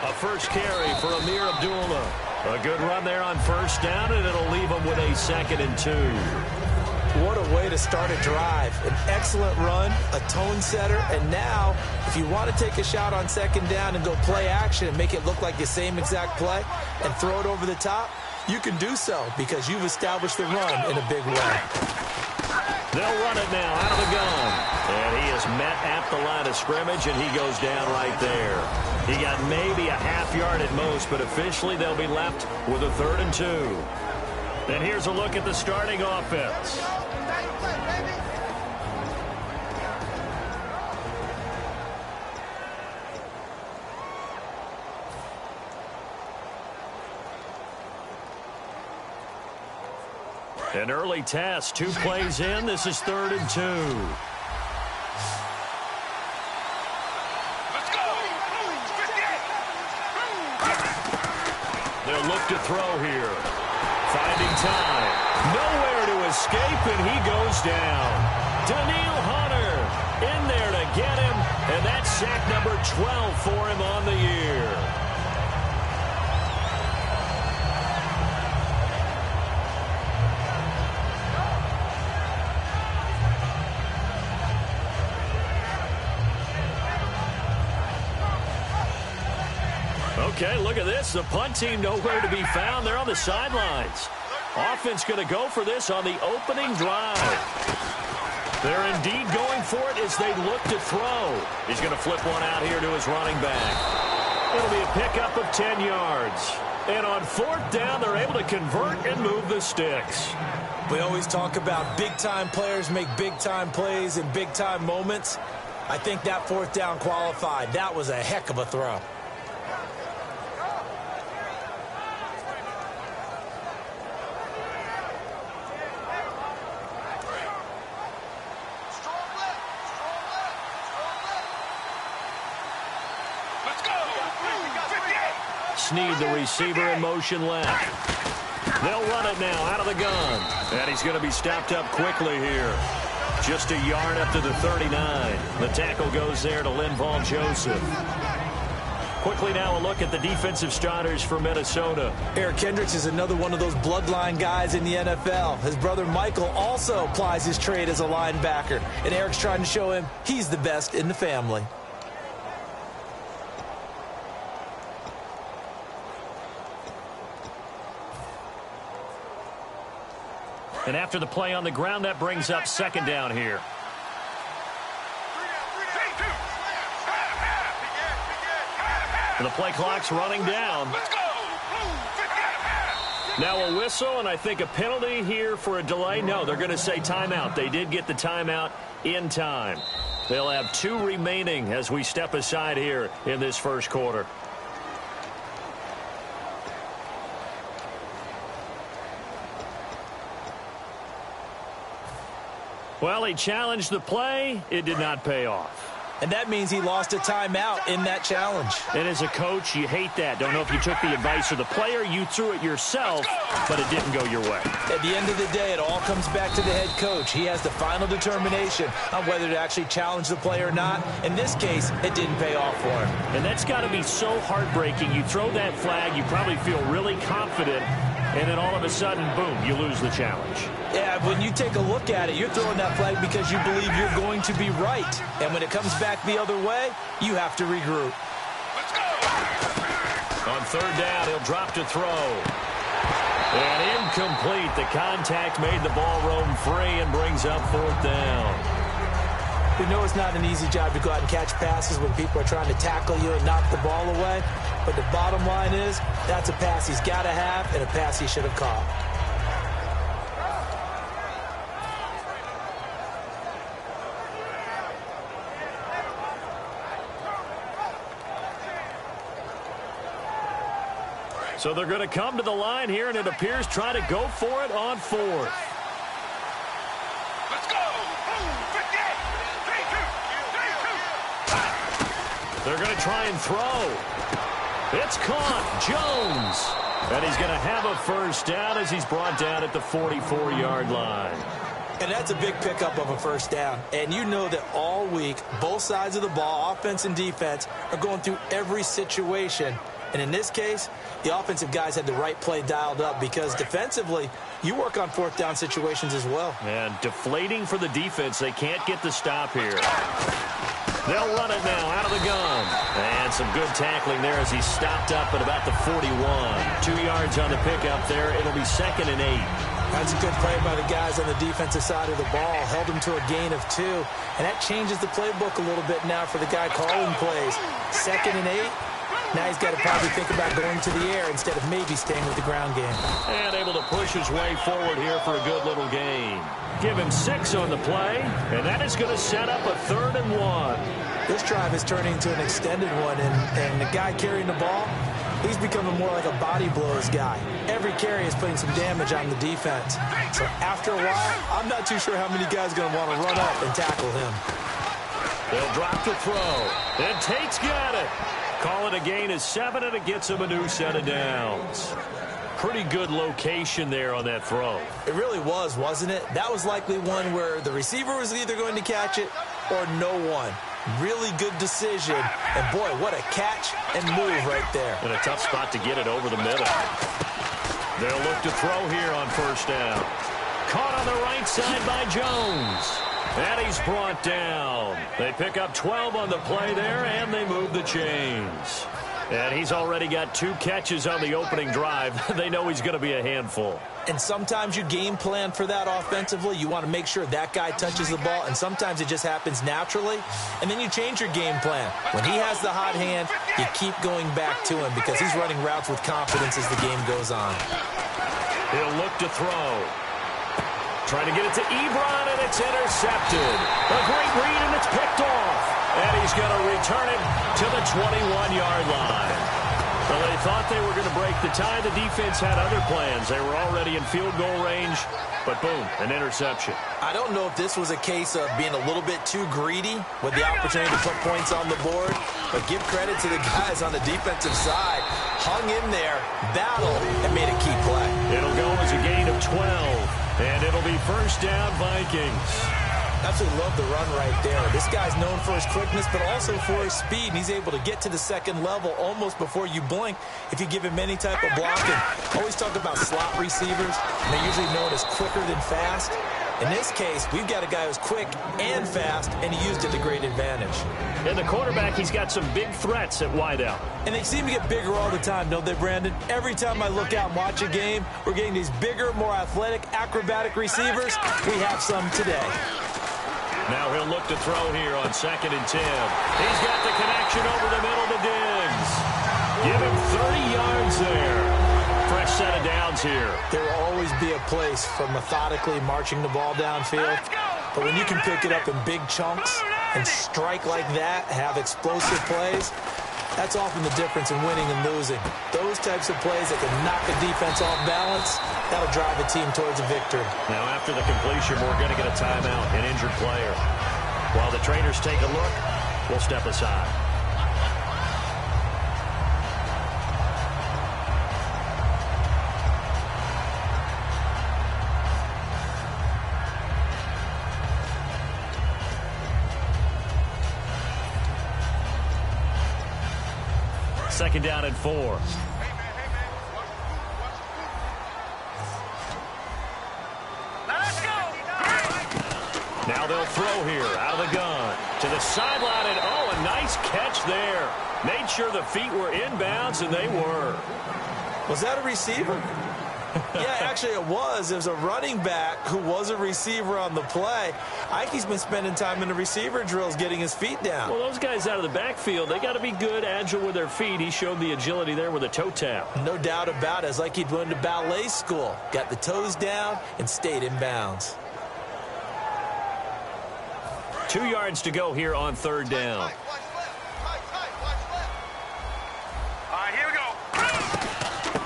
A first carry for Amir Abdullah. A good run there on first down, and it'll leave them with a 2nd and 2. What a way to start a drive. An excellent run, a tone setter, and now if you want to take a shot on 2nd down and go play action and make it look like the same exact play and throw it over the top, you can do so because you've established the run in a big way. They'll run it now out of the gun. And he is met at the line of scrimmage, and he goes down right there. He got maybe a half yard at most, but officially they'll be left with a 3rd and 2. And here's a look at the starting offense. An early test, 2 plays in. This is 3rd and 2. Let's go. They'll look to throw here. Finding time. Nowhere to escape, and he goes down. Daniil Hunter in there to get him, and that's sack number 12 for him on the year. Okay, look at this. The punt team nowhere to be found. They're on the sidelines. Offense going to go for this on the opening drive. They're indeed going for it as they look to throw. He's going to flip one out here to his running back. It'll be a pickup of 10 yards. And on 4th down, they're able to convert and move the sticks. We always talk about big-time players make big-time plays in big-time moments. I think that 4th down qualified. That was a heck of a throw. Snead, the receiver, in motion left. They'll run it now out of the gun. And he's going to be stopped up quickly here. Just a yard up to the 39. The tackle goes there to Linval Joseph. Quickly now a look at the defensive starters for Minnesota. Eric Kendricks is another one of those bloodline guys in the NFL. His brother Michael also applies his trade as a linebacker. And Eric's trying to show him he's the best in the family. And after the play on the ground, that brings up 2nd down here. And the play clock's running down. Now a whistle, and I think a penalty here for a delay. No, they're going to say timeout. They did get the timeout in time. They'll have 2 remaining as we step aside here in this first quarter. Well, he challenged the play. It did not pay off. And that means he lost a timeout in that challenge. And as a coach, you hate that. Don't know if you took the advice of the player. You threw it yourself, but it didn't go your way. At the end of the day, it all comes back to the head coach. He has the final determination on whether to actually challenge the play or not. In this case, it didn't pay off for him. And that's got to be so heartbreaking. You throw that flag, you probably feel really confident, and then all of a sudden, boom, you lose the challenge. Yeah, when you take a look at it, you're throwing that flag because you believe you're going to be right. And when it comes back the other way, you have to regroup. Let's go. On 3rd down, he'll drop to throw. And incomplete. The contact made the ball roam free and brings up 4th down. We know it's not an easy job to go out and catch passes when people are trying to tackle you and knock the ball away. But the bottom line is, that's a pass he's got to have and a pass he should have caught. So they're going to come to the line here, and it appears try to go for it on 4th. Let's go. They're going to try and throw. It's caught. Jones. And he's going to have a first down as he's brought down at the 44-yard line. And that's a big pickup of a first down. And you know that all week, both sides of the ball, offense and defense, are going through every situation. And in this case, the offensive guys had the right play dialed up because defensively, you work on fourth down situations as well. And deflating for the defense. They can't get the stop here. They'll run it now out of the gun. And some good tackling there as he stopped up at about the 41. 2 yards on the pickup there. It'll be 2nd and 8. That's a good play by the guys on the defensive side of the ball. Held them to a gain of 2. And that changes the playbook a little bit now for the guy calling plays. 2nd and 8. Now he's got to probably think about going to the air instead of maybe staying with the ground game. And able to push his way forward here for a good little gain. Give him 6 on the play, and that is going to set up a 3rd and 1. This drive is turning into an extended one, and the guy carrying the ball, he's becoming more like a body blows guy. Every carry is putting some damage on the defense. So after a while, I'm not too sure how many guys are going to want to run up and tackle him. They'll drop the throw. And Tate's got it. Call it a gain of 7, and it gets him a new set of downs. Pretty good location there on that throw. It really was, wasn't it? That was likely one where the receiver was either going to catch it or no one. Really good decision. And, boy, what a catch and move right there. And a tough spot to get it over the middle. They'll look to throw here on first down. Caught on the right side by Jones. And he's brought down. They pick up 12 on the play there, and they move the chains. And he's already got 2 catches on the opening drive. They know he's going to be a handful. And sometimes you game plan for that offensively. You want to make sure that guy touches the ball, and sometimes it just happens naturally. And then you change your game plan. When he has the hot hand, you keep going back to him because he's running routes with confidence as the game goes on. He'll look to throw. Trying to get it to Ebron, and it's intercepted. A great read, and it's picked off. And he's going to return it to the 21-yard line. Well, they thought they were going to break the tie. The defense had other plans. They were already in field goal range, but boom, an interception. I don't know if this was a case of being a little bit too greedy with the opportunity to put points on the board, but give credit to the guys on the defensive side. Hung in there, battled, and made a key play. It'll go as a gain of 12. And it'll be first down, Vikings. Absolutely love the run right there. This guy's known for his quickness, but also for his speed. And he's able to get to the second level almost before you blink if you give him any type of blocking. Always talk about slot receivers. And they're usually known as quicker than fast. In this case, we've got a guy who's quick and fast, and he used it to great advantage. And the quarterback, he's got some big threats at wideout. And they seem to get bigger all the time, don't they, Brandon? Every time I look out and watch a game, we're getting these bigger, more athletic, acrobatic receivers. We have some today. Now he'll look to throw here on 2nd and 10. He's got the connection over the middle to Diggs. Give him 30 yards there. Fresh set of downs here. There will always be a place for methodically marching the ball downfield. But when you can pick it up in big chunks and strike like that, have explosive plays, that's often the difference in winning and losing. Those types of plays that can knock a defense off balance, that'll drive a team towards a victory. Now after the completion, we're going to get a timeout, an injured player. While the trainers take a look, we'll step aside. Second down and 4. Now they'll throw here out of the gun to the sideline, and oh, a nice catch there. Made sure the feet were inbounds, and they were. Was that a receiver? Yeah, actually it was. It was a running back who was a receiver on the play. Ike's been spending time in the receiver drills getting his feet down. Well, those guys out of the backfield, they got to be good, agile with their feet. He showed the agility there with a toe tap. No doubt about it. It's like he'd went to ballet school. Got the toes down and stayed in bounds. 2 yards to go here on 3rd down.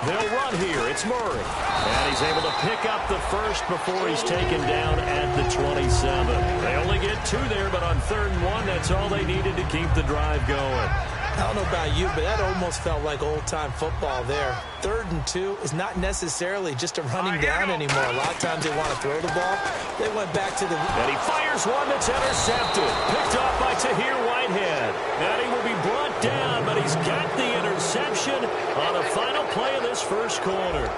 They'll run here. It's Murray. And he's able to pick up the first before he's taken down at the 27. They only get 2 there, but on 3rd and 1, that's all they needed to keep the drive going. I don't know about you, but that almost felt like old-time football there. 3rd and 2 is not necessarily just a running down anymore. A lot of times they want to throw the ball. They went back to the... And he fires one that's intercepted. Picked off by Tahir Whitehead. And he will be brought down, but he's got the interception on the final play of this first quarter.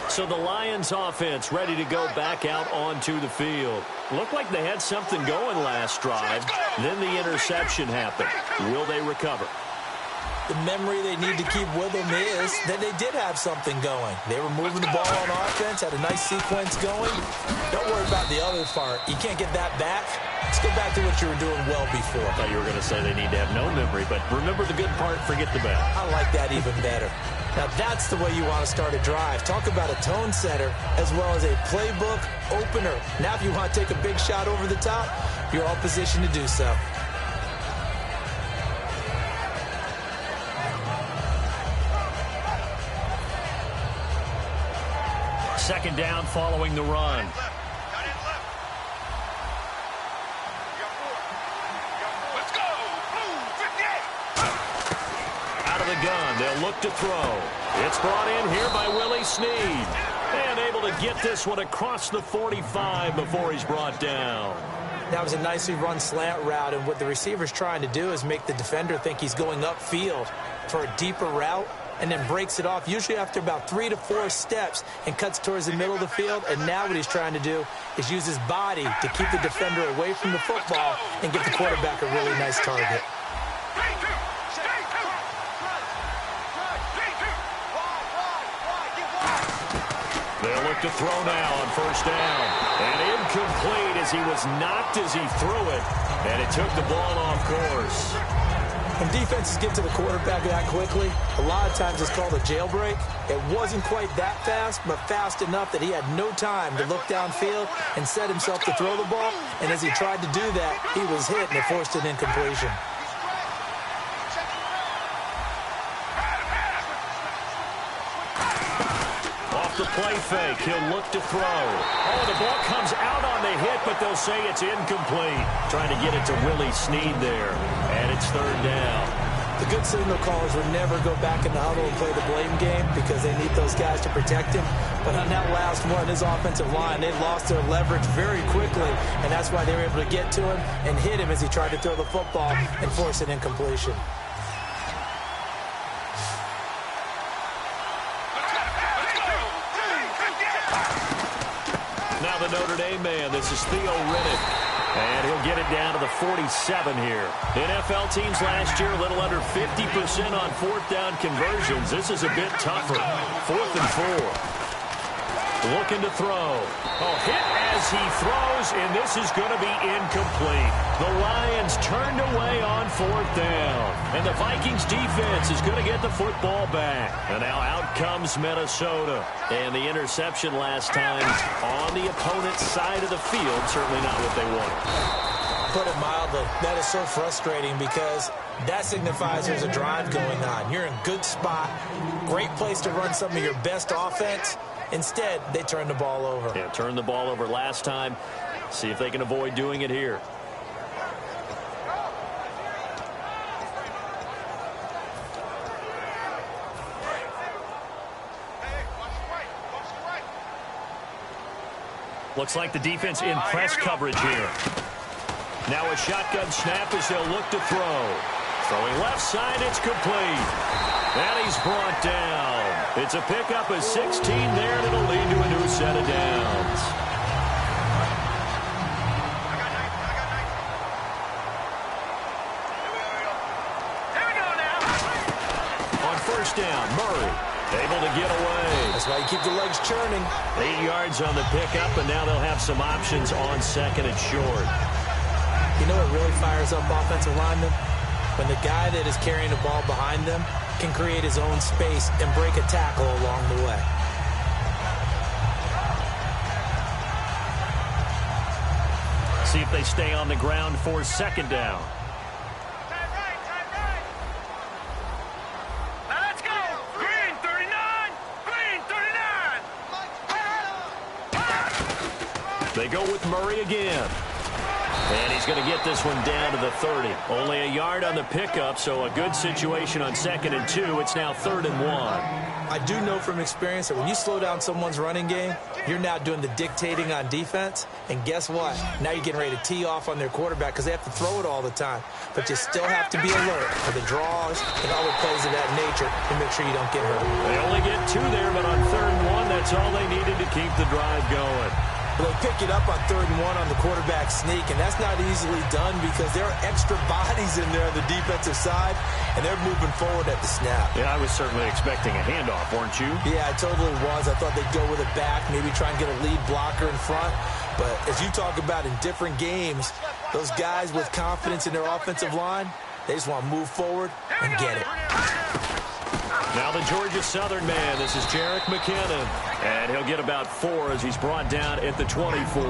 So the Lions offense ready to go back out onto the field. Looked like they had something going last drive. Then the interception happened. Will they recover? The memory they need to keep with them is that they did have something going. They were moving the ball on offense, had a nice sequence going. Don't worry about the other part. You can't get that back. Let's go back to what you were doing well before. I thought you were going to say they need to have no memory, but remember the good part, forget the bad. I like that even better. Now, that's the way you want to start a drive. Talk about a tone setter as well as a playbook opener. Now, if you want to take a big shot over the top, you're all positioned to do so. Second down following the run. The gun. They'll look to throw. It's brought in here by Willie Snead. And able to get this one across the 45 before he's brought down. That was a nicely run slant route, and what the receiver's trying to do is make the defender think he's going upfield for a deeper route and then breaks it off, usually after about 3 to 4 steps, and cuts towards the middle of the field. And now what he's trying to do is use his body to keep the defender away from the football and give the quarterback a really nice target. They'll look to throw now on first down. And incomplete as he was knocked as he threw it. And it took the ball off course. When defenses get to the quarterback that quickly, a lot of times it's called a jailbreak. It wasn't quite that fast, but fast enough that he had no time to look downfield and set himself to throw the ball. And as he tried to do that, he was hit and it forced an incompletion. The play fake. He'll look to throw. Oh, the ball comes out on the hit, but they'll say it's incomplete. Trying to get it to Willie Snead there. And it's third down. The good signal callers would never go back in the huddle and play the blame game because they need those guys to protect him. But on that last one, his offensive line, they lost their leverage very quickly, and that's why they were able to get to him and hit him as he tried to throw the football and force an incompletion. The Notre Dame man, this is Theo Riddick, and he'll get it down to the 47 here. NFL teams last year a little under 50% on fourth down conversions. This is a bit tougher. 4th and 4. Looking to throw. Oh, hit as he throws, and this is going to be incomplete. The Lions turned away on 4th down, and the Vikings defense is going to get the football back. And now out comes Minnesota. And the interception last time on the opponent's side of the field, certainly not what they wanted. Put it mildly, that is so frustrating because that signifies there's a drive going on. You're in a good spot, great place to run some of your best offense. Instead, they turn the ball over. Yeah, turned the ball over last time. See if they can avoid doing it here. Looks like the defense in press coverage here. Now a shotgun snap as they'll look to throw. Throwing left side, it's complete. And he's brought down. It's a pickup of 16 there, and it'll lead to a new set of downs. Here we go now. On first down, Murray able to get away. That's why you keep the legs churning. 8 yards on the pickup, and now they'll have some options on second and short. You know what really fires up offensive linemen? When the guy that is carrying the ball behind them can create his own space and break a tackle along the way. See if they stay on the ground for second down. They go with Murray again. And he's going to get this one down to the 30. Only a yard on the pickup, so a good situation on 2nd and 2. It's now 3rd and 1. I do know from experience that when you slow down someone's running game, you're now doing the dictating on defense. And guess what? Now you're getting ready to tee off on their quarterback because they have to throw it all the time. But you still have to be alert for the draws and other plays of that nature to make sure you don't get hurt. They only get 2 there, but on 3rd and 1, that's all they needed to keep the drive going. Well, they pick it up on 3rd and 1 on the quarterback sneak, and that's not easily done because there are extra bodies in there on the defensive side, and they're moving forward at the snap. Yeah, I was certainly expecting a handoff, weren't you? Yeah, I totally was. I thought they'd go with it back, maybe try and get a lead blocker in front. But as you talk about in different games, those guys with confidence in their offensive line, they just want to move forward and get it. Now the Georgia Southern man, this is Jerick McKinnon. And he'll get about 4 as he's brought down at the 24.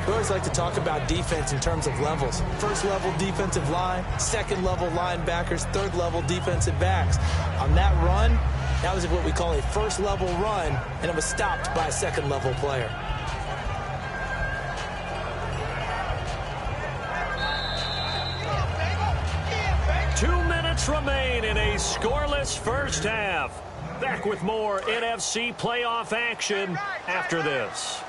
We always like to talk about defense in terms of levels. First level defensive line, second level linebackers, third level defensive backs. On that run, that was what we call a first level run, and it was stopped by a second level player. Remain in a scoreless first half. Back with more NFC playoff action after this.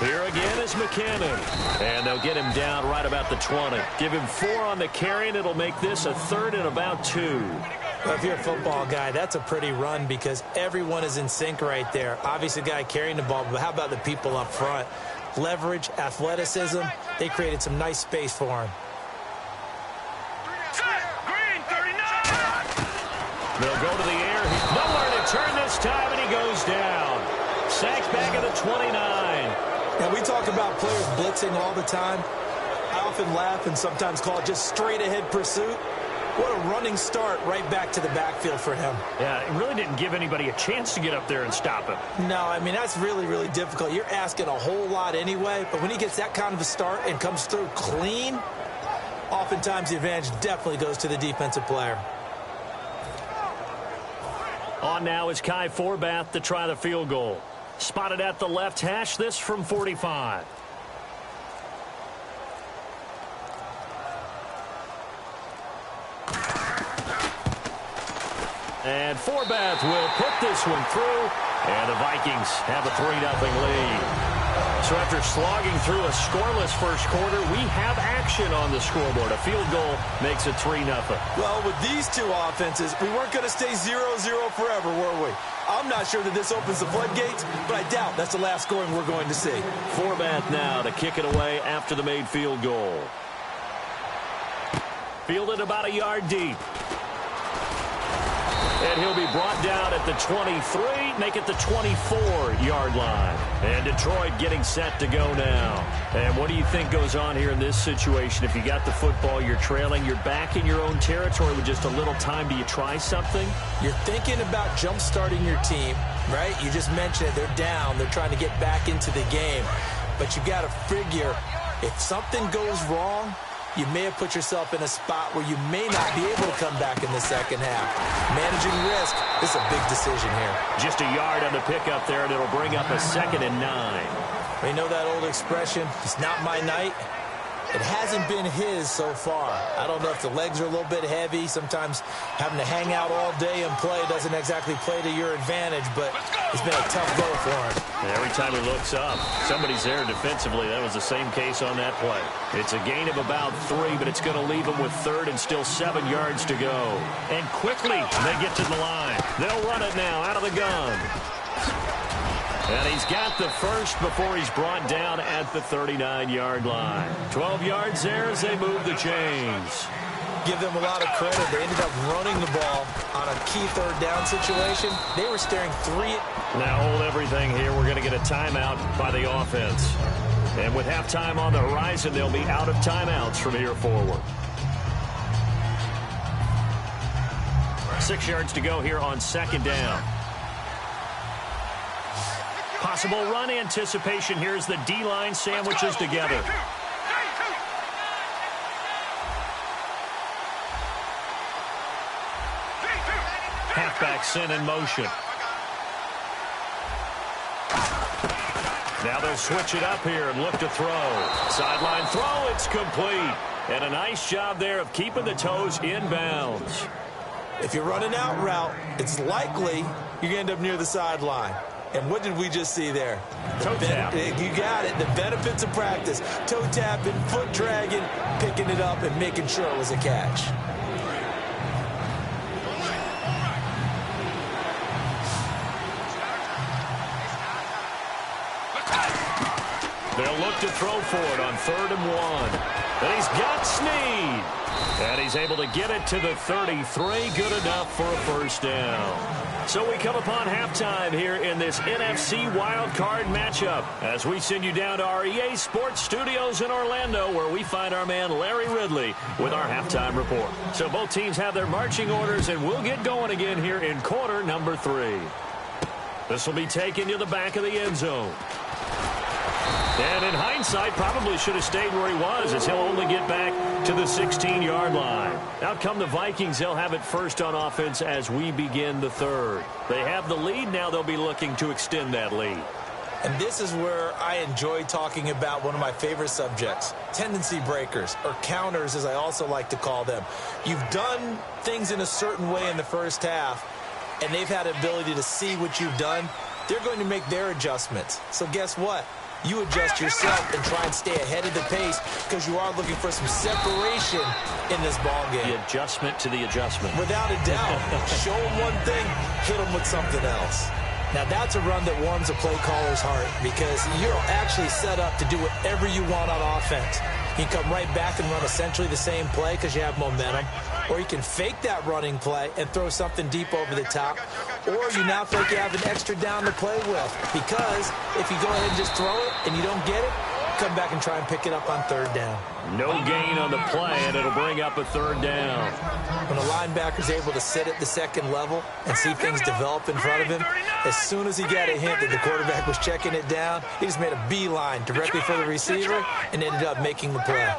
Here again is McKinnon. And they'll get him down right about the 20. Give him 4 on the carry, and it'll make this a 3rd and about 2. Well, if you're a football guy, that's a pretty run because everyone is in sync right there. Obviously, the guy carrying the ball, but how about the people up front? Leverage, athleticism, they created some nice space for him. They'll go to the air. Nowhere to turn this time, and he goes down. Sacked back at the 29. Now, we talk about players blitzing all the time. I often laugh and sometimes call it just straight-ahead pursuit. What a running start right back to the backfield for him. Yeah, it really didn't give anybody a chance to get up there and stop him. No, I mean, that's really, really difficult. You're asking a whole lot anyway, but when he gets that kind of a start and comes through clean, oftentimes the advantage definitely goes to the defensive player. On now is Kai Forbath to try the field goal. Spotted at the left hash, this from 45. And Forbath will put this one through, and the Vikings have a 3-0 lead. So after slogging through a scoreless first quarter, we have action on the scoreboard. A field goal makes it 3-0. Well, with these two offenses, we weren't going to stay 0-0 forever, were we? I'm not sure that this opens the floodgates, but I doubt that's the last scoring we're going to see. Forbath now to kick it away after the made field goal. Fielded about a yard deep. And he'll be brought down at the 23, make it the 24-yard line. And Detroit getting set to go now. And what do you think goes on here in this situation? If you got the football, you're trailing, you're back in your own territory with just a little time. Do you try something? You're thinking about jump-starting your team, right? You just mentioned it. They're down. They're trying to get back into the game. But you got to figure if something goes wrong, you may have put yourself in a spot where you may not be able to come back in the second half. Managing risk is a big decision here. Just a yard on the pickup there, and it'll bring up a 2nd and 9. You know that old expression, it's not my night? It hasn't been his so far. I don't know if the legs are a little bit heavy. Sometimes having to hang out all day and play doesn't exactly play to your advantage, but it's been a tough go for him. Every time he looks up, somebody's there defensively. That was the same case on that play. It's a gain of about 3, but it's going to leave him with 3rd and still 7 yards to go. And quickly, they get to the line. They'll run it now out of the gun. And he's got the first before he's brought down at the 39-yard line. 12 yards there as they move the chains. Give them a lot of credit. They ended up running the ball on a key 3rd down situation. They were staring 3. Now hold everything here. We're going to get a timeout by the offense. And with halftime on the horizon, they'll be out of timeouts from here forward. 6 yards to go here on 2nd down. Possible run anticipation. Here's the D-line sandwiches together. Halfback sent in motion. Now they'll switch it up here and look to throw. Sideline throw, it's complete. And a nice job there of keeping the toes in bounds. If you're running out route, it's likely you're going to end up near the sideline. And what did we just see there? Toe tap. You got it. The benefits of practice. Toe tapping, foot dragging, picking it up, and making sure it was a catch. They'll look to throw for it on 3rd and 1. And he's got Snead. And he's able to get it to the 33. Good enough for a first down. So we come upon halftime here in this NFC wildcard matchup as we send you down to our EA Sports Studios in Orlando, where we find our man Larry Ridley with our halftime report. So both teams have their marching orders, and we'll get going again here in quarter number 3. This will be taken to the back of the end zone. And in hindsight, probably should have stayed where he was, as he'll only get back to the 16-yard line. Out come the Vikings. They'll have it first on offense as we begin the 3rd. They have the lead. Now they'll be looking to extend that lead. And this is where I enjoy talking about one of my favorite subjects, tendency breakers, or counters, as I also like to call them. You've done things in a certain way in the first half, and they've had the ability to see what you've done. They're going to make their adjustments. So guess what? You adjust yourself and try and stay ahead of the pace because you are looking for some separation in this ball game. The adjustment to the adjustment. Without a doubt. Show them one thing, hit them with something else. Now, that's a run that warms a play caller's heart because you're actually set up to do whatever you want on offense. You can come right back and run essentially the same play because you have momentum, or you can fake that running play and throw something deep over the top, or you now think you have an extra down to play with because if you go ahead and just throw it and you don't get it, come back and try and pick it up on 3rd down. No gain on the play, and it'll bring up a 3rd down. When a linebacker's able to sit at the 2nd level and see things develop in front of him, as soon as he got a hint that the quarterback was checking it down, he just made a beeline directly for the receiver and ended up making the play.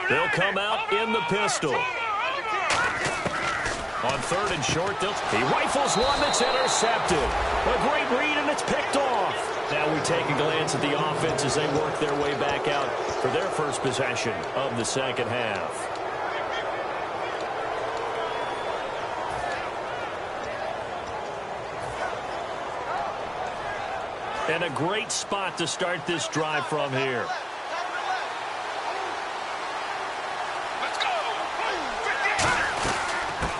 They'll come out in the pistol. On 3rd and short, he rifles one that's intercepted. A great read, and it's picked off. Now we take a glance at the offense as they work their way back out for their first possession of the 2nd half. And a great spot to start this drive from here.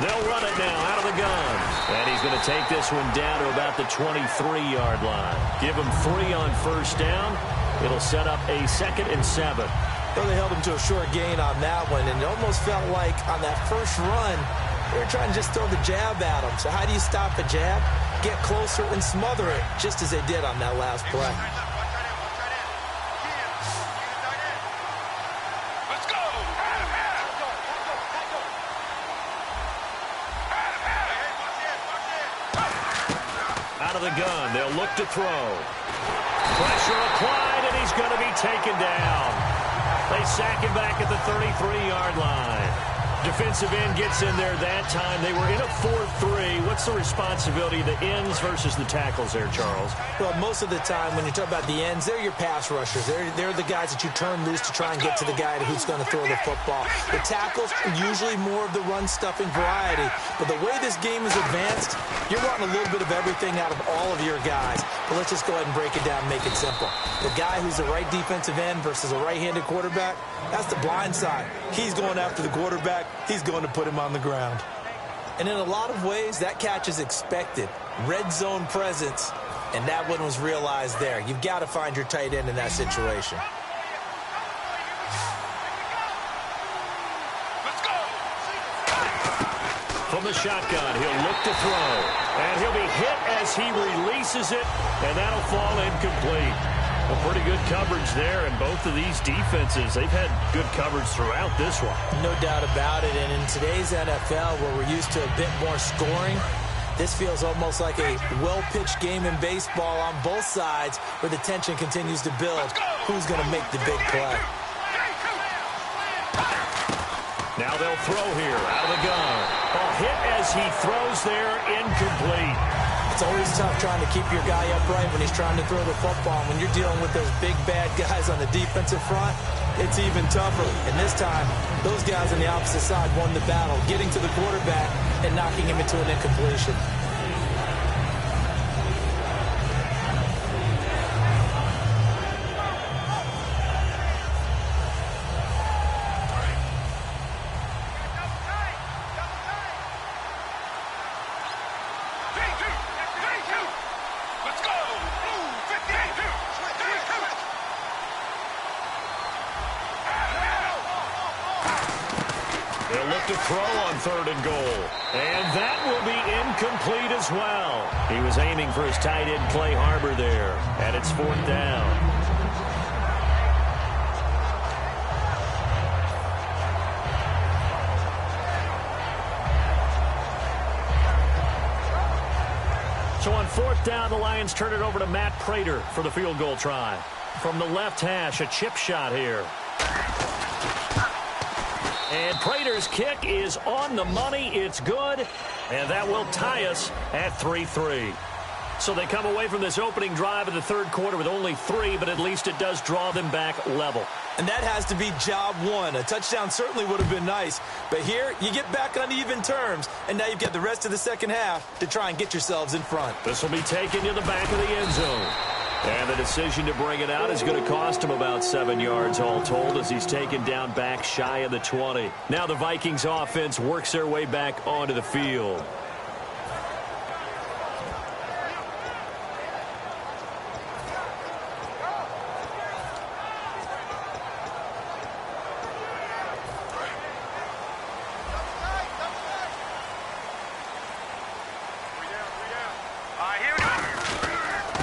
They'll run it now out of the gun. And he's going to take this one down to about the 23-yard line. Give him 3 on 1st down. It'll set up a 2nd and 7. Well, they held him to a short gain on that one, and it almost felt like on that first run, they were trying to just throw the jab at him. So how do you stop a jab? Get closer and smother it, just as they did on that last play. Out of the gun, they'll look to throw. Pressure applied, and he's going to be taken down. They sack him back at the 33-yard line. Defensive end gets in there that time. They were in a 4-3. What's the responsibility of the ends versus the tackles there, Charles? Well, most of the time when you talk about the ends, they're your pass rushers. They're the guys that you turn loose to try and get to the guy who's going to throw the football. The tackles are usually more of the run-stuffing variety. But the way this game is advanced, you're wanting a little bit of everything out of all of your guys. But let's just go ahead and break it down and make it simple. The guy who's the right defensive end versus a right-handed quarterback, that's the blind side. He's going after the quarterback. He's going to put him on the ground. And in a lot of ways, that catch is expected. Red zone presence, and that one was realized there. You've got to find your tight end in that situation. From the shotgun, he'll look to throw. And he'll be hit as he releases it, and that'll fall incomplete. Well, pretty good coverage there, and both of these defenses, they've had good coverage throughout this one. No doubt about it, and in today's NFL, where we're used to a bit more scoring, this feels almost like a well-pitched game in baseball on both sides, where the tension continues to build. Who's going to make the big play? Now they'll throw here, out of the gun. A hit as he throws there, incomplete. It's always tough trying to keep your guy upright when he's trying to throw the football. When you're dealing with those big, bad guys on the defensive front, it's even tougher. And this time, those guys on the opposite side won the battle, getting to the quarterback and knocking him into an incompletion. They'll look to throw on 3rd and goal. And that will be incomplete as well. He was aiming for his tight end, Clay Harbor, there. And it's 4th down. So on 4th down, the Lions turn it over to Matt Prater for the field goal try. From the left hash, a chip shot here. And Prater's kick is on the money. It's good. And that will tie us at 3-3. So they come away from this opening drive in the 3rd quarter with only 3, but at least it does draw them back level. And that has to be job one. A touchdown certainly would have been nice. But here, you get back on even terms. And now you've got the rest of the second half to try and get yourselves in front. This will be taken to the back of the end zone. And the decision to bring it out is going to cost him about 7 yards all told as he's taken down back shy of the 20. Now the Vikings offense works their way back onto the field.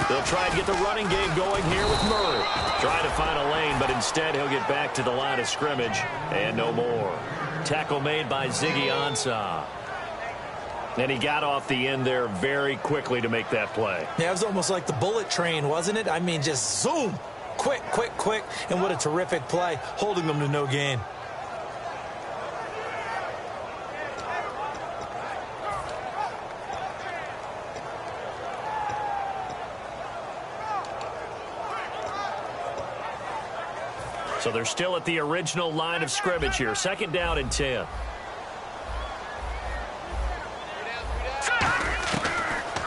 They'll try and get the running game going here with Murray. Trying to find a lane, but instead he'll get back to the line of scrimmage and no more. Tackle made by Ziggy Ansah. And he got off the end there very quickly to make that play. Yeah, it was almost like the bullet train, wasn't it? I mean, just zoom. Quick, quick, quick. And what a terrific play, holding them to no gain. So they're still at the original line of scrimmage here. 2nd down and 10.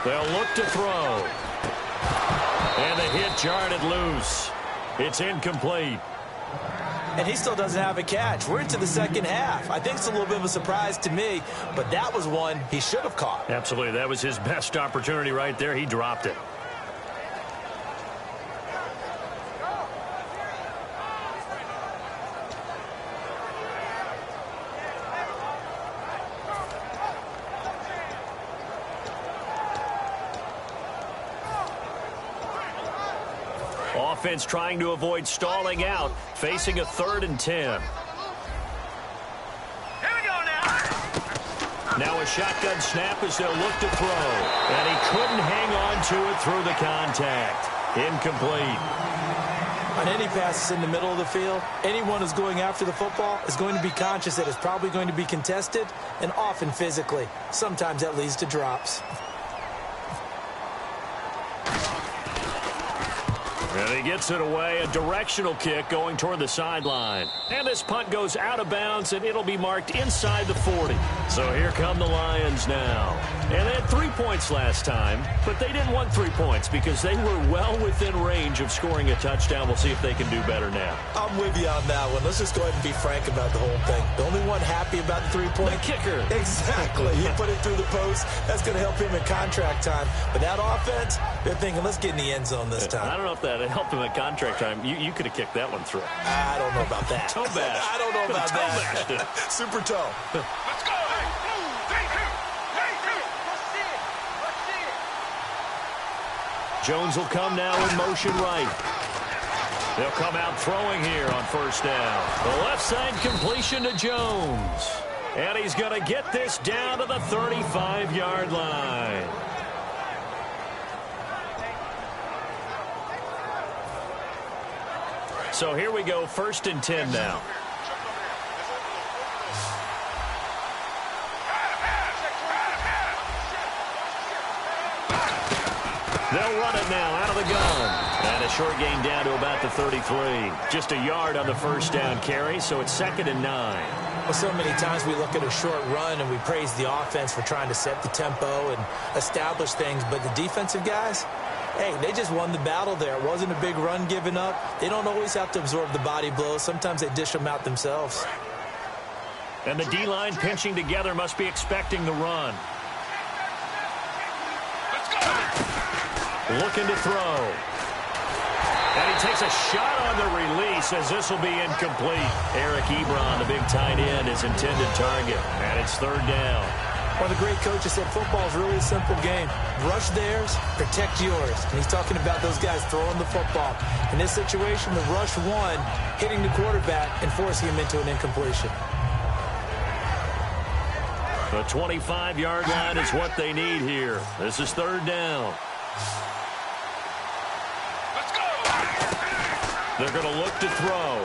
They'll look to throw. And the hit jarred it loose. It's incomplete. And he still doesn't have a catch. We're into the second half. I think it's a little bit of a surprise to me, but that was one he should have caught. Absolutely. That was his best opportunity right there. He dropped it. Offense trying to avoid stalling out, facing a 3rd and 10. Here we go now. Now a shotgun snap as they'll look to throw. And he couldn't hang on to it through the contact. Incomplete. On any passes in the middle of the field, anyone who's going after the football is going to be conscious that it's probably going to be contested, and often physically. Sometimes that leads to drops. And he gets it away, a directional kick going toward the sideline. And this punt goes out of bounds, and it'll be marked inside the 40. So here come the Lions now. And they had 3 points last time, but they didn't want 3 points because they were well within range of scoring a touchdown. We'll see if they can do better now. I'm with you on that one. Let's just go ahead and be frank about the whole thing. The only one happy about the 3-point. The kicker. Exactly. He put it through the post. That's going to help him in contract time. But that offense, they're thinking, let's get in the end zone this time. I don't know if that helped him at contract time. You could have kicked that one through. I don't know about that. Toe bash. I don't know about toe that. bashed. Super toe. Let's go. Jones will come now in motion right. They'll come out throwing here on 1st down. The left side completion to Jones. And he's going to get this down to the 35-yard line. So here we go, 1st and 10 now. They'll run it now out of the gun. And a short gain down to about the 33. Just a yard on the first down carry, so it's 2nd and 9. Well, so many times we look at a short run and we praise the offense for trying to set the tempo and establish things, but the defensive guys, hey, they just won the battle there. It wasn't a big run given up. They don't always have to absorb the body blows. Sometimes they dish them out themselves. And the D-line pinching together must be expecting the run. Looking to throw. And he takes a shot on the release as this will be incomplete. Eric Ebron, the big tight end, his intended target. And it's 3rd down. One of the great coaches said football is really a simple game. Rush theirs, protect yours. And he's talking about those guys throwing the football. In this situation, the rush one, hitting the quarterback and forcing him into an incompletion. The 25-yard line is what they need here. This is 3rd down. They're going to look to throw.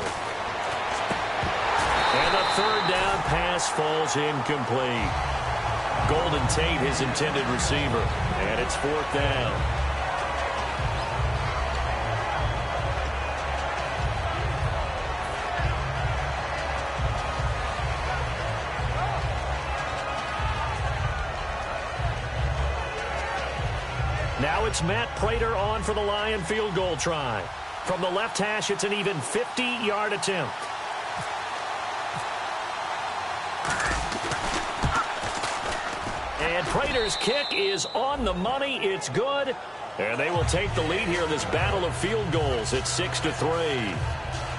And the 3rd down pass falls incomplete. Golden Tate, his intended receiver. And it's 4th down. Now it's Matt Prater on for the Lion field goal try. From the left hash, it's an even 50-yard attempt. And Prater's kick is on the money. It's good. And they will take the lead here in this battle of field goals. It's 6-3.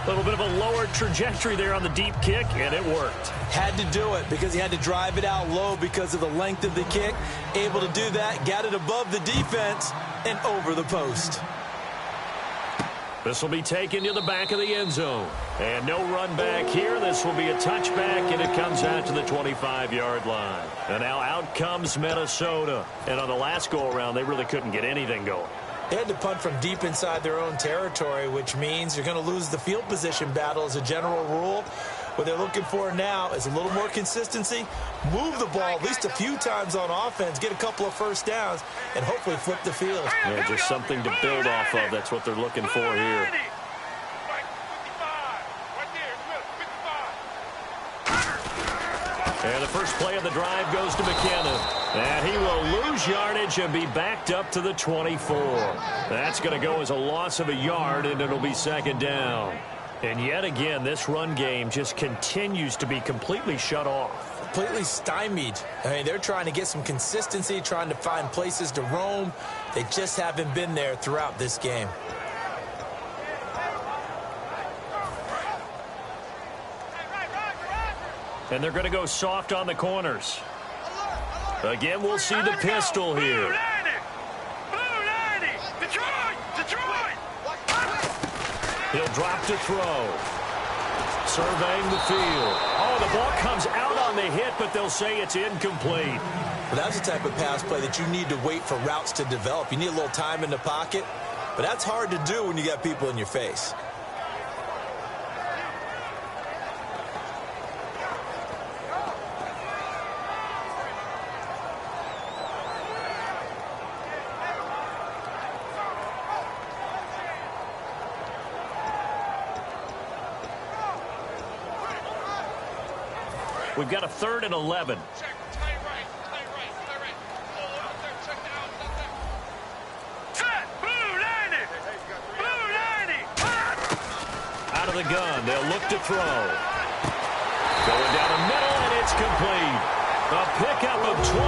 A little bit of a lower trajectory there on the deep kick, and it worked. Had to do it because he had to drive it out low because of the length of the kick. Able to do that, got it above the defense and over the post. This will be taken to the back of the end zone. And no run back here. This will be a touchback, and it comes out to the 25-yard line. And now out comes Minnesota. And on the last go-around, they really couldn't get anything going. They had to punt from deep inside their own territory, which means you're going to lose the field position battle as a general rule. What they're looking for now is a little more consistency, move the ball at least a few times on offense, get a couple of first downs, and hopefully flip the field. Yeah, just something to build off of. That's what they're looking for here. And the first play of the drive goes to McKinnon. And he will lose yardage and be backed up to the 24. That's going to go as a loss of a yard, and it'll be 2nd down. And yet again, this run game just continues to be completely shut off. Completely stymied. I mean, they're trying to get some consistency, trying to find places to roam. They just haven't been there throughout this game. And they're going to go soft on the corners. Again, we'll see the pistol here. He'll drop to throw. Surveying the field. Oh, the ball comes out on the hit, but they'll say it's incomplete. Well, that's the type of pass play that you need to wait for routes to develop. You need a little time in the pocket, but that's hard to do when you got people in your face. We've got a 3rd and 11. Out of the gun, they'll look to throw. Going down the middle, and it's complete. A pickup of 24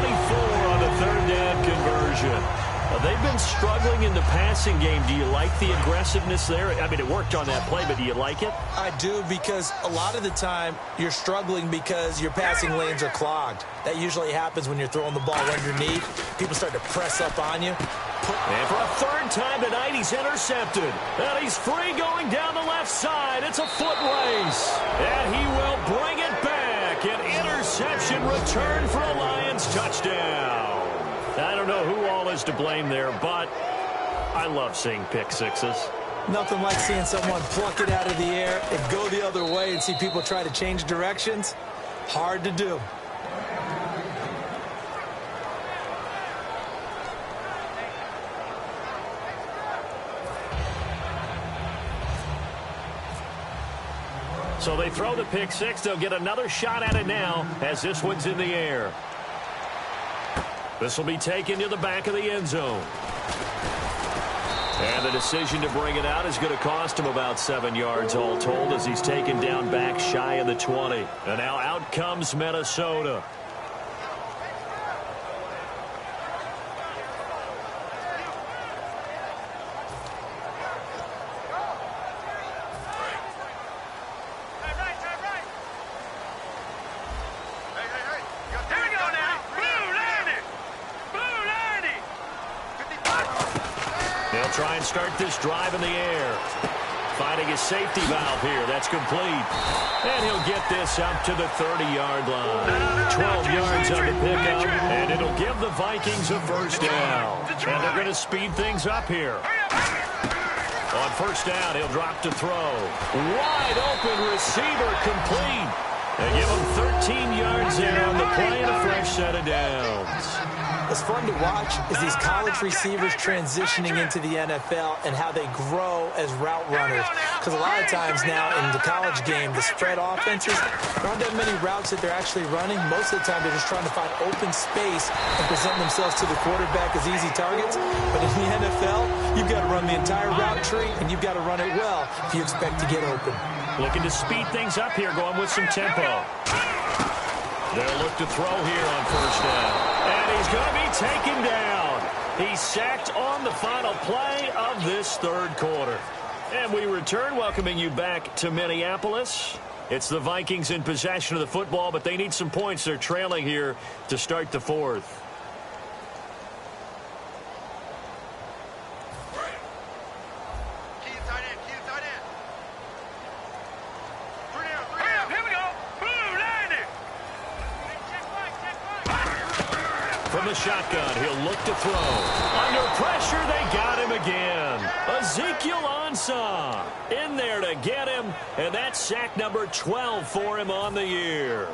on the 3rd down conversion. They've been struggling in the passing game. Do you like the aggressiveness there? I mean, it worked on that play, but do you like it? I do, because a lot of the time you're struggling because your passing lanes are clogged. That usually happens when you're throwing the ball underneath. People start to press up on you. And for a 3rd time tonight, he's intercepted. And he's free going down the left side. It's a foot race. And he will bring it back. An interception return for a Lions touchdown. I don't know who all is to blame there, but I love seeing pick sixes. Nothing like seeing someone pluck it out of the air and go the other way and see people try to change directions. Hard to do. So they throw the pick six. They'll get another shot at it now as this one's in the air. This will be taken to the back of the end zone. And the decision to bring it out is going to cost him about 7 yards all told as he's taken down back shy of the 20. And now out comes Minnesota. Try and start this drive in the air. Finding his safety valve here. That's complete. And he'll get this up to the 30-yard line. 12 yards on the pickup, and it'll give the Vikings a first down. And they're going to speed things up here. On first down, he'll drop to throw. Wide open receiver complete. They give him 13 yards there on the play and a fresh set of downs. What's fun to watch is these college receivers transitioning into the NFL and how they grow as route runners. Because a lot of times now in the college game, the spread offenses, there aren't that many routes that they're actually running. Most of the time, they're just trying to find open space and present themselves to the quarterback as easy targets. But in the NFL, you've got to run the entire route tree, and you've got to run it well if you expect to get open. Looking to speed things up here, going with some tempo. They'll look to throw here on first down. And he's going to be taken down. He's sacked on the final play of this third quarter. And we return, welcoming you back to Minneapolis. It's the Vikings in possession of the football, but they need some points. They're trailing here to start the fourth. From the shotgun, he'll look to throw. Under pressure, they got him again. Ezekiel Ansah in there to get him, and that's sack number 12 for him on the year.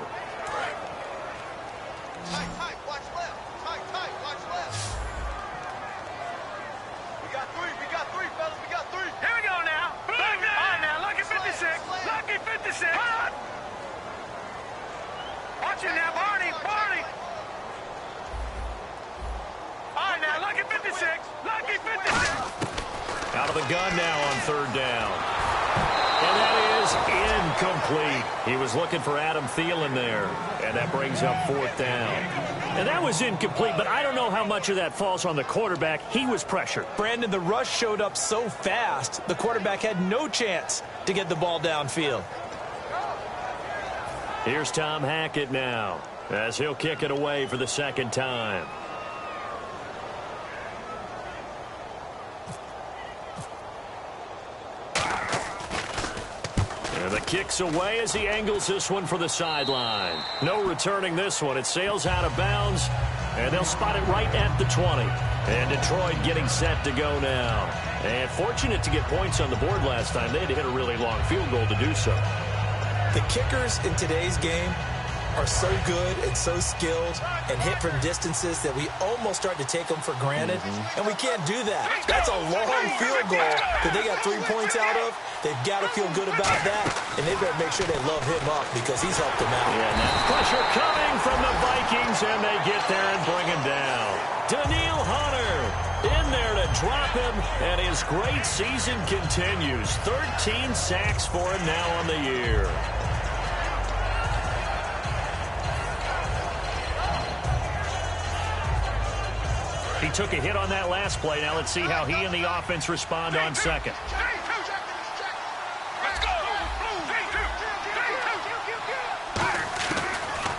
Tight, watch left. Tight, watch left. We got three, fellas, we got three. Here we go now. All right, now, lucky 56. Lucky 56. Watch it now, Barney. All right, now, lucky 56. Lucky 56. Out of the gun now on third down. And that is incomplete. He was looking for Adam Thielen there. And that brings up fourth down. And that was incomplete, but I don't know how much of that falls on the quarterback. He was pressured. Brandon, the rush showed up so fast, the quarterback had no chance to get the ball downfield. Here's Tom Hackett now, as he'll kick it away for the second time. And the kick's away as he angles this one for the sideline. No returning this one. It sails out of bounds, and they'll spot it right at the 20. And Detroit getting set to go now. And fortunate to get points on the board last time. They had to hit a really long field goal to do so. The kickers in today's game are so good and so skilled and hit from distances that we almost start to take them for granted. And we can't do that. That's a long field goal that they got 3 points out of. They've got to feel good about that, and they better make sure they love him up because he's helped them out. Yeah, now pressure coming from the Vikings, and they get there and bring him down. Daniil Hunter in there to drop him, and his great season continues. 13 sacks for him now on the year. He took a hit on that last play. Now let's see how he and the offense respond on second.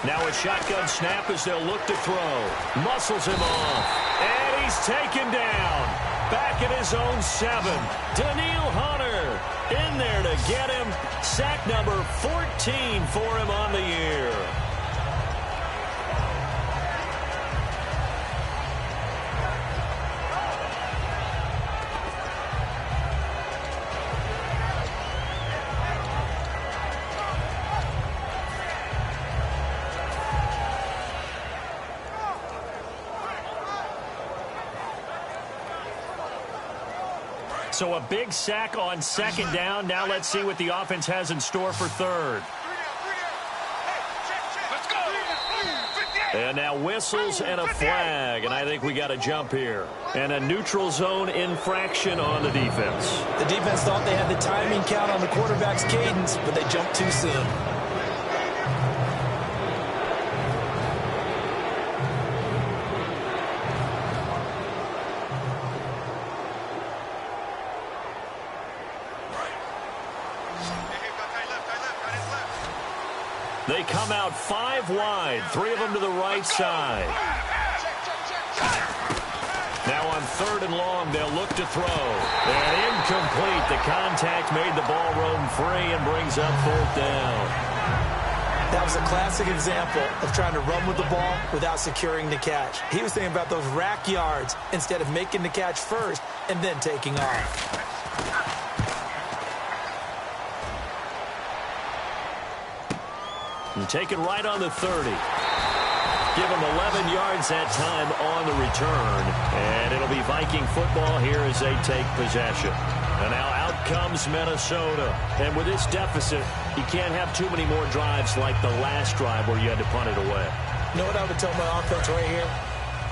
Now a shotgun snap as they'll look to throw. Muscles him off. And he's taken down. Back at his own 7. Daniil Hunter in there to get him. Sack number 14 for him on the year. So a big sack on second down. Now let's see what the offense has in store for third. And now whistles and a flag, and I think we got a jump here. And a neutral zone infraction on the defense. The defense thought they had the timing count on the quarterback's cadence, but they jumped too soon. They come out 5 wide, 3 of them to the right side. Now on 3rd and long, they'll look to throw. And incomplete. The contact made the ball roam free and brings up 4th down. That was a classic example of trying to run with the ball without securing the catch. He was thinking about those rack yards instead of making the catch first and then taking off. And take it right on the 30. Give them 11 yards that time on the return. And it'll be Viking football here as they take possession. And now out comes Minnesota. And with this deficit, you can't have too many more drives like the last drive where you had to punt it away. You know what I would tell my offense right here?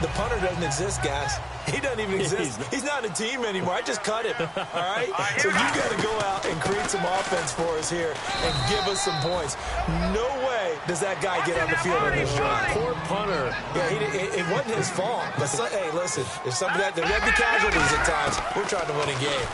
The punter doesn't exist, guys. He doesn't even exist. He's not a team anymore. I just cut him, all right? So you got to go out and create some offense for us here and give us some points. No way does that guy get on the field on this drive. Poor punter. Yeah, it wasn't his fault. But, hey, listen, if some of that, there'll be casualties at times. We're trying to win a game.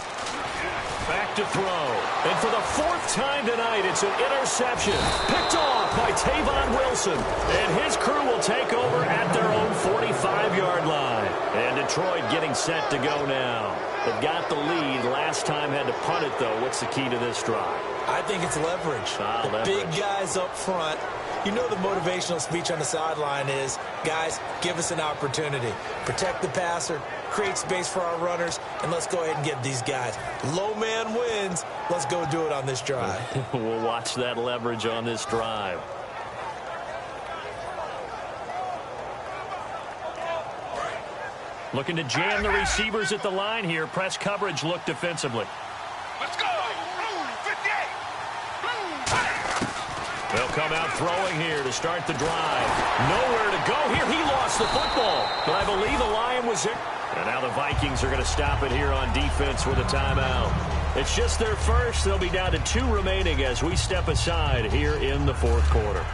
Back to throw. And for the 4th time tonight, it's an interception. Picked off by Tavon Wilson. And his crew will take over at their own 45-yard line. And Detroit getting set to go now. They've got the lead. Last time had to punt it, though. What's the key to this drive? I think it's leverage. Leverage. Big guys up front. You know the motivational speech on the sideline is, guys, give us an opportunity. Protect the passer, create space for our runners, and let's go ahead and get these guys. Low man wins. Let's go do it on this drive. We'll watch that leverage on this drive. Looking to jam the receivers at the line here. Press coverage look defensively. Let's go! 58! They'll come out throwing here to start the drive. Nowhere to go here. He lost the football. But I believe the Lion was here. And now the Vikings are going to stop it here on defense with a timeout. It's just their first. They'll be down to 2 remaining as we step aside here in the 4th quarter.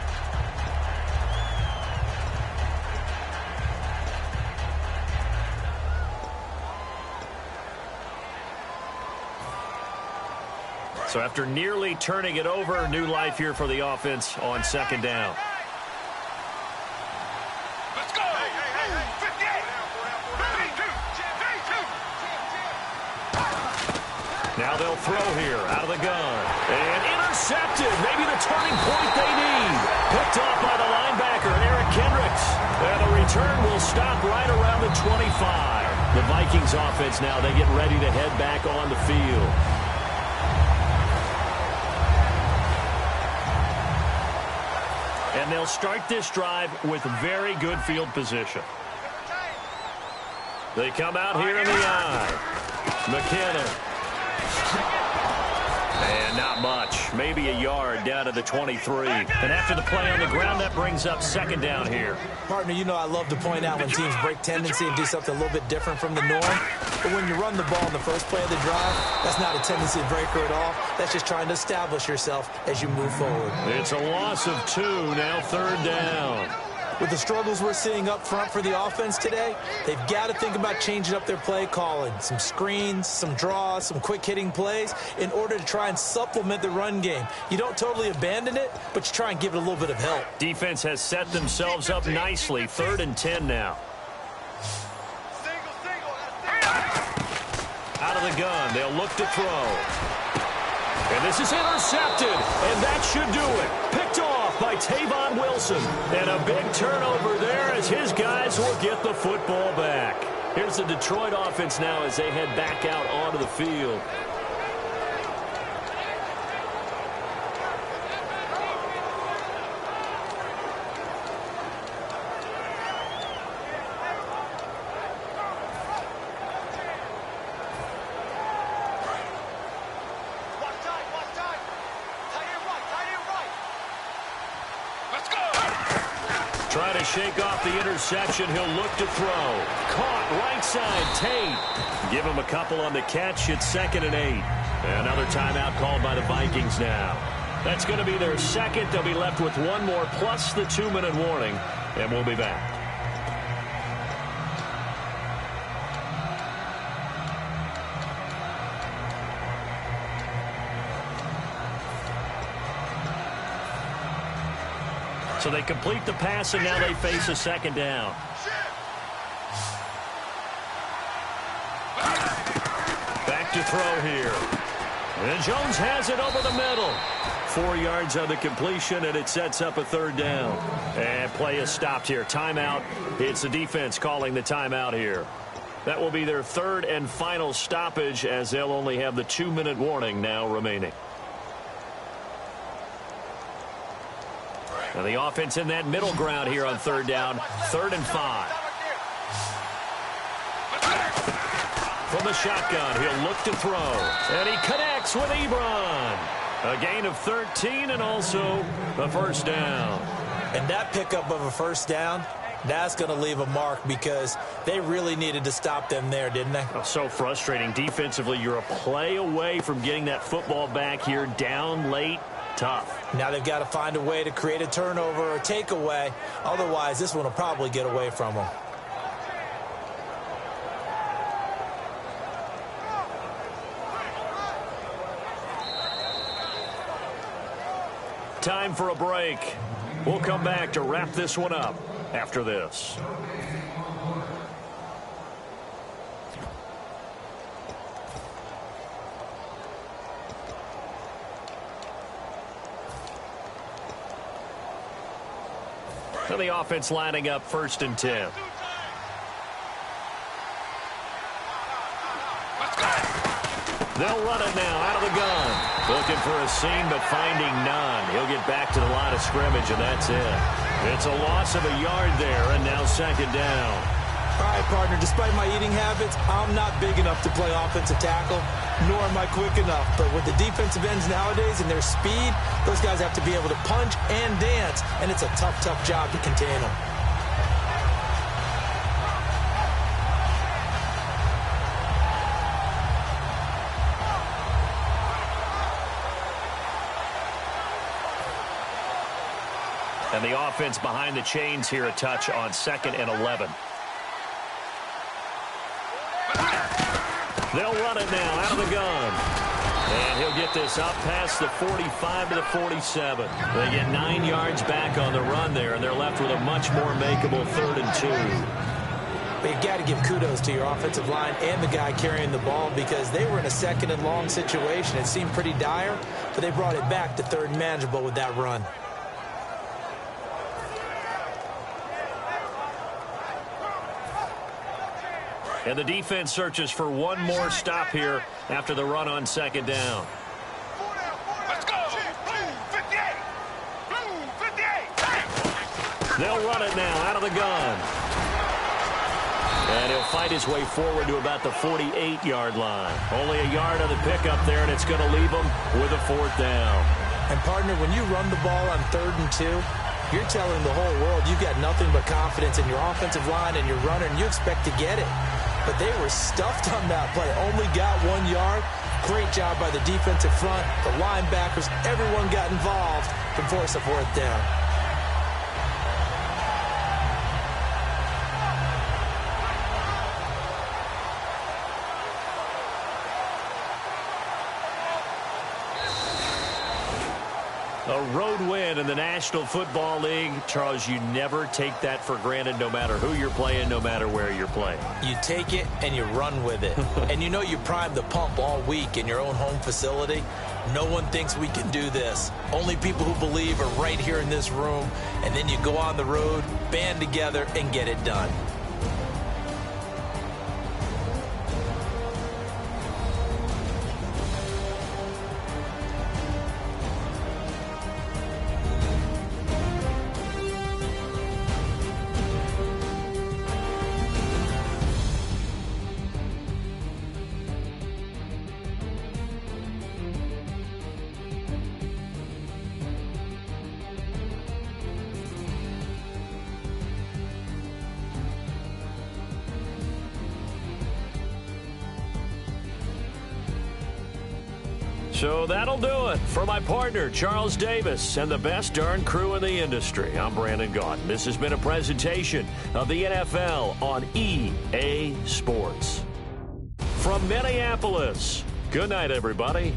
So after nearly turning it over, new life here for the offense on 2nd down. Let's go! 58! Now they'll throw here out of the gun. And intercepted. Maybe the turning point they need. Picked off by the linebacker, Eric Kendricks. And the return will stop right around the 25. The Vikings offense now, they get ready to head back on the field. And they'll start this drive with very good field position. They come out here in the eye. McKinnon. And not much. Maybe a yard down to the 23. And after the play on the ground, that brings up 2nd down here. Partner, you know I love to point out when teams break tendency and do something a little bit different from the norm. But when you run the ball in the first play of the drive, that's not a tendency breaker at all. That's just trying to establish yourself as you move forward. It's a loss of 2, now 3rd down. With the struggles we're seeing up front for the offense today, they've got to think about changing up their play calling. Some screens, some draws, some quick-hitting plays in order to try and supplement the run game. You don't totally abandon it, but you try and give it a little bit of help. Defense has set themselves up nicely. 3rd and 10 now. Out of the gun, they'll look to throw. And this is intercepted, and that should do it. Picked off by Tavon Wilson. And a big turnover there as his guys will get the football back. Here's the Detroit offense now as they head back out onto the field. to shake off the interception. He'll look to throw. Caught right side, Tate. Give him a couple on the catch. It's 2nd and 8. Another timeout called by the Vikings now. That's going to be their second. They'll be left with one more plus the 2-minute warning, and we'll be back. So they complete the pass, and now they face a 2nd down. Back to throw here. And Jones has it over the middle. 4 yards on the completion, and it sets up a 3rd down. And play is stopped here. Timeout. It's the defense calling the timeout here. That will be their 3rd and final stoppage, as they'll only have the 2-minute warning now remaining. Now the offense in that middle ground here on 3rd down. 3rd and 5. From the shotgun, he'll look to throw. And he connects with Ebron. A gain of 13 and also a 1st down. And that pickup of a 1st down, that's going to leave a mark because they really needed to stop them there, didn't they? Oh, so frustrating. Defensively, you're a play away from getting that football back here down late. Tough. Now they've got to find a way to create a turnover or takeaway. Otherwise, this one will probably get away from them. Time for a break. We'll come back to wrap this one up after this. So the offense lining up 1st and 10. They'll run it now out of the gun. Looking for a seam, but finding none. He'll get back to the line of scrimmage, and that's it. It's a loss of a yard there, and now 2nd down. All right, partner, despite my eating habits, I'm not big enough to play offensive tackle, nor am I quick enough. But with the defensive ends nowadays and their speed, those guys have to be able to punch and dance, and it's a tough, tough job to contain them. And the offense behind the chains here a touch on 2nd and 11. They'll run it now out of the gun. And he'll get this up past the 45 to the 47. They get 9 yards back on the run there, and they're left with a much more makeable 3rd and 2. But you've got to give kudos to your offensive line and the guy carrying the ball because they were in a 2nd and long situation. It seemed pretty dire, but they brought it back to 3rd and manageable with that run. And the defense searches for one more stop here after the run on 2nd down. Let's go. Blue 58. Blue 58. They'll run it now out of the gun. And he'll fight his way forward to about the 48-yard line. Only a yard on the pickup there, and it's going to leave him with a 4th down. And, partner, when you run the ball on 3rd and 2, you're telling the whole world you've got nothing but confidence in your offensive line and your runner, and you expect to get it. But they were stuffed on that play. Only got 1 yard. Great job by the defensive front. The linebackers, everyone got involved to force a 4th down. A road win in the National Football League. Charles, you never take that for granted no matter who you're playing, no matter where you're playing. You take it and you run with it. And you know you primed the pump all week in your own home facility. No one thinks we can do this. Only people who believe are right here in this room. And then you go on the road, band together, and get it done. So that'll do it. For my partner, Charles Davis, and the best darn crew in the industry, I'm Brandon Gaudin. This has been a presentation of the NFL on EA Sports. From Minneapolis, good night, everybody.